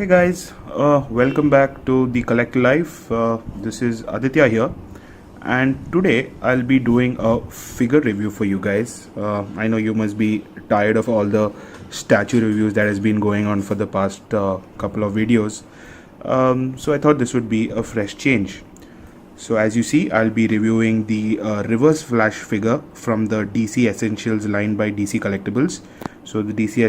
Hey guys, welcome back to the Collect Life. This is Aditya here, and today I'll be doing a figure review for you guys. I know you must be tired of all the statue reviews that has been going on for the past couple of videos, so I thought this would be a fresh change. So as you see, I'll be reviewing the reverse flash figure from the DC Essentials line by DC Collectibles. So the DC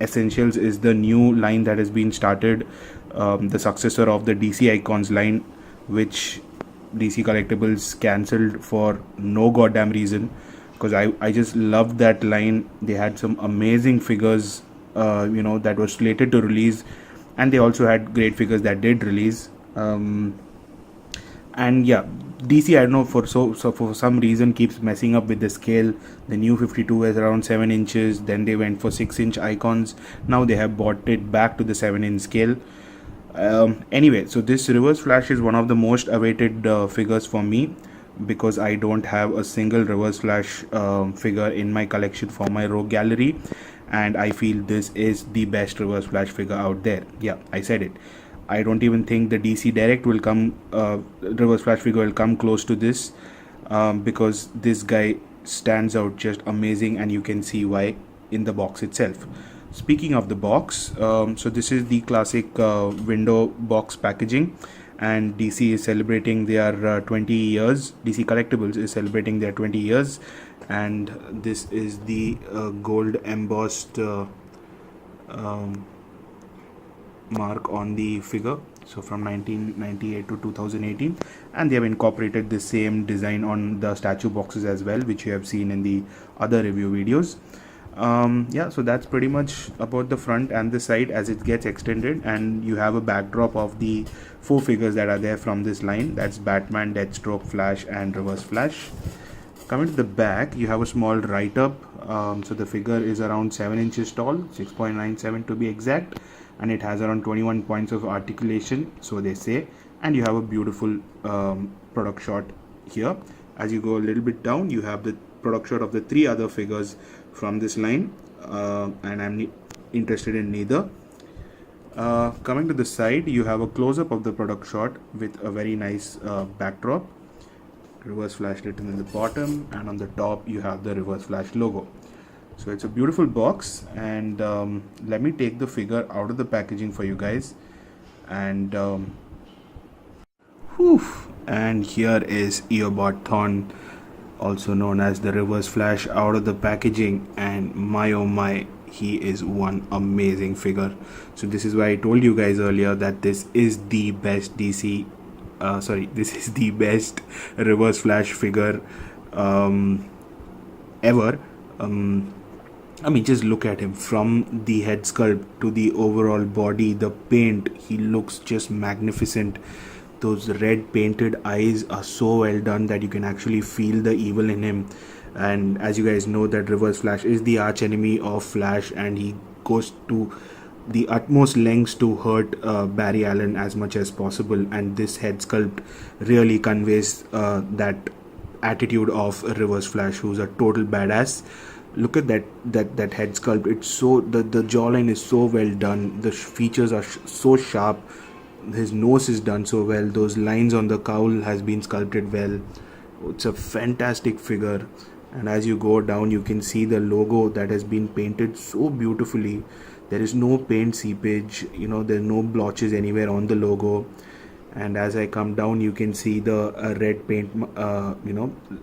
Essentials is the new line that has been started, the successor of the DC Icons line, which DC Collectibles cancelled for no goddamn reason, because I just loved that line. They had some amazing figures that were slated to release, and they also had great figures that did release. And yeah, DC, I don't know, for some reason keeps messing up with the scale. The new 52 is around 7 inches, then they went for 6-inch icons. Now they have brought it back to the 7-inch scale. Anyway, so this reverse flash is one of the most awaited figures for me, because I don't have a single reverse flash figure in my collection for my rogue gallery, and I feel this is the best reverse flash figure out there. Yeah, I said it. I don't even think the DC Direct will come, reverse flash figure will come close to this, because this guy stands out just amazing, and you can see why in the box itself. Speaking of the box, so this is the classic window box packaging, and DC is celebrating their 20 years. DC Collectibles is celebrating their 20 years, and this is the gold embossed mark on the figure, so from 1998 to 2018, and they have incorporated the same design on the statue boxes as well, which you have seen in the other review videos. Yeah, so that's pretty much about the front and the side as it gets extended, and you have a backdrop of the 4 figures that are there from this line. That's Batman, Deathstroke, Flash, and Reverse Flash. Coming to the back, you have a small write-up. So the figure is around 7 inches tall, 6.97 to be exact, and it has around 21 points of articulation, so they say. And you have a beautiful product shot here. As you go a little bit down, you have the product shot of the 3 other figures from this line, and I'm interested in neither. Coming to the side, you have a close-up of the product shot with a very nice backdrop. Reverse flash written in the bottom, and on the top you have the reverse flash logo. So it's a beautiful box, and let me take the figure out of the packaging for you guys, and and here is Eobot Thorn, also known as the reverse flash, out of the packaging, and my oh my, he is one amazing figure. So this is why I told you guys earlier that this is the best this is the best reverse flash figure ever. I mean, just look at him, from the head sculpt to the overall body, the paint, he looks just magnificent. Those red painted eyes are so well done that you can actually feel the evil in him. And as you guys know, that Reverse Flash is the arch enemy of Flash, and he goes to the utmost lengths to hurt Barry Allen as much as possible, and this head sculpt really conveys that attitude of Reverse Flash, who's a total badass. Look at that head sculpt. It's so, the jawline is so well done, the features are so sharp, his nose is done so well, those lines on the cowl has been sculpted well. It's a fantastic figure, and as you go down you can see the logo that has been painted so beautifully. There is no paint seepage, there's no blotches anywhere on the logo. And as I come down, you can see the red paint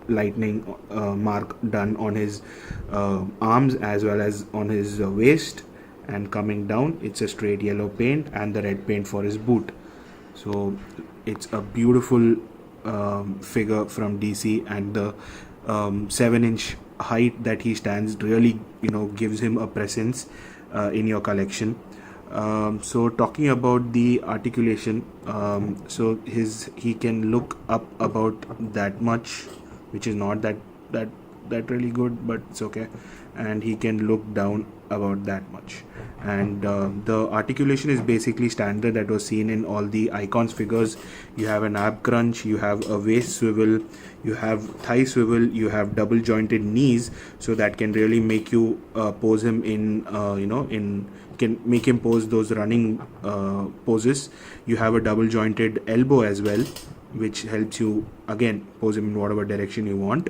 lightning mark done on his arms as well as on his waist. And coming down, it's a straight yellow paint and the red paint for his boot. So it's a beautiful figure from DC, and the 7-inch height that he stands really gives him a presence in your collection. So talking about the articulation, so he can look up about that much, which is not that that really good, but it's okay. And he can look down about that much. And the articulation is basically standard that was seen in all the icons figures. You have an ab crunch, you have a waist swivel, you have thigh swivel, you have double jointed knees, so that can really make you pose him in can make him pose those running poses. You have a double jointed elbow as well, which helps you again pose him in whatever direction you want.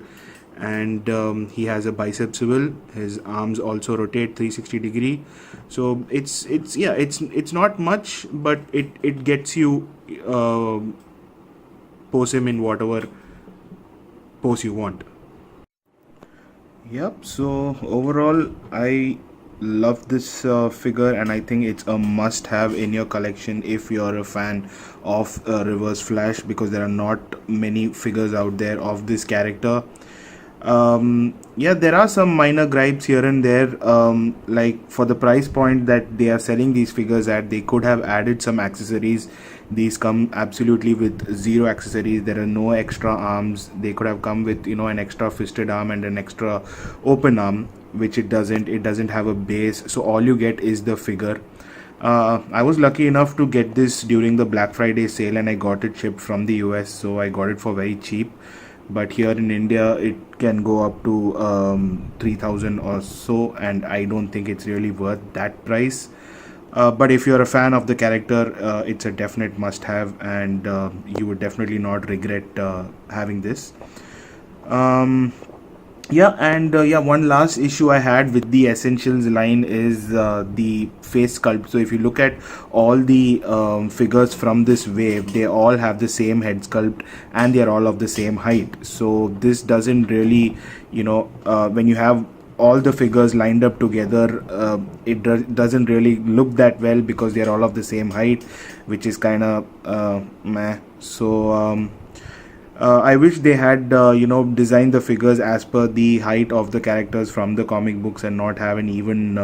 And he has a bicep swivel. His arms also rotate 360-degree. So it's not much, but it gets you pose him in whatever pose you want. Yep. So overall, I love this figure, and I think it's a must have in your collection if you're a fan of Reverse Flash, because there are not many figures out there of this character. Yeah, there are some minor gripes here and there, like for the price point that they are selling these figures at, they could have added some accessories. These come absolutely with zero accessories. There are no extra arms. They could have come with an extra fisted arm and an extra open arm, which it doesn't have a base, so all you get is the figure. I was lucky enough to get this during the Black Friday sale, and I got it shipped from the US, so I got it for very cheap. But here in India it can go up to 3,000 or so, and I don't think it's really worth that price. But if you're a fan of the character, it's a definite must have, and you would definitely not regret having this. One last issue I had with the Essentials line is the face sculpt. So if you look at all the figures from this wave, they all have the same head sculpt and they are all of the same height. So this doesn't really, when you have all the figures lined up together, it doesn't really look that well, because they are all of the same height, which is kind of meh. So I wish they had designed the figures as per the height of the characters from the comic books, and not have an even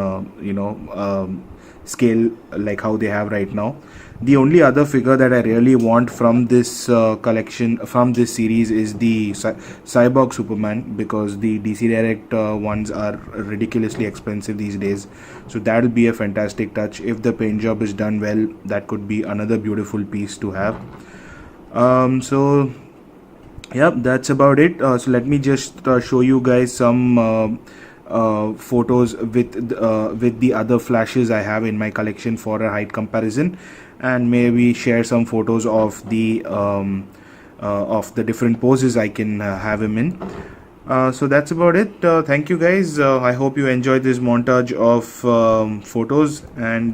scale like how they have right now. The only other figure that I really want from this collection, from this series, is the Cyborg Superman, because the DC Direct ones are ridiculously expensive these days. So that will be a fantastic touch. If the paint job is done well, that could be another beautiful piece to have. Yep, that's about it. So let me just show you guys some photos with the other flashes I have in my collection for a height comparison, and maybe share some photos of the different poses I can have him in. So that's about it. Thank you guys. I hope you enjoyed this montage of photos, and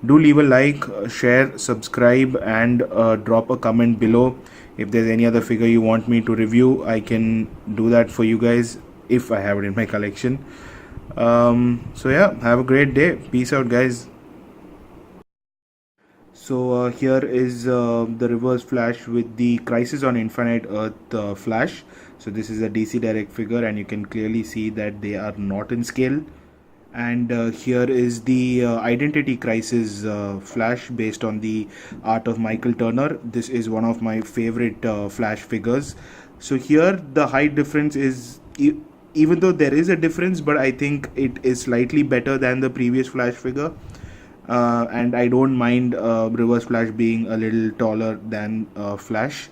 do leave a like, share, subscribe, and drop a comment below. If there's any other figure you want me to review, I can do that for you guys if I have it in my collection. So yeah, have a great day. Peace out, guys. So here is the Reverse Flash with the Crisis on Infinite Earth Flash. So this is a DC Direct figure, and you can clearly see that they are not in scale. And here is the Identity Crisis Flash based on the art of Michael Turner. This is one of my favorite Flash figures. So here the height difference is, even though there is a difference, but I think it is slightly better than the previous Flash figure. And I don't mind Reverse Flash being a little taller than Flash.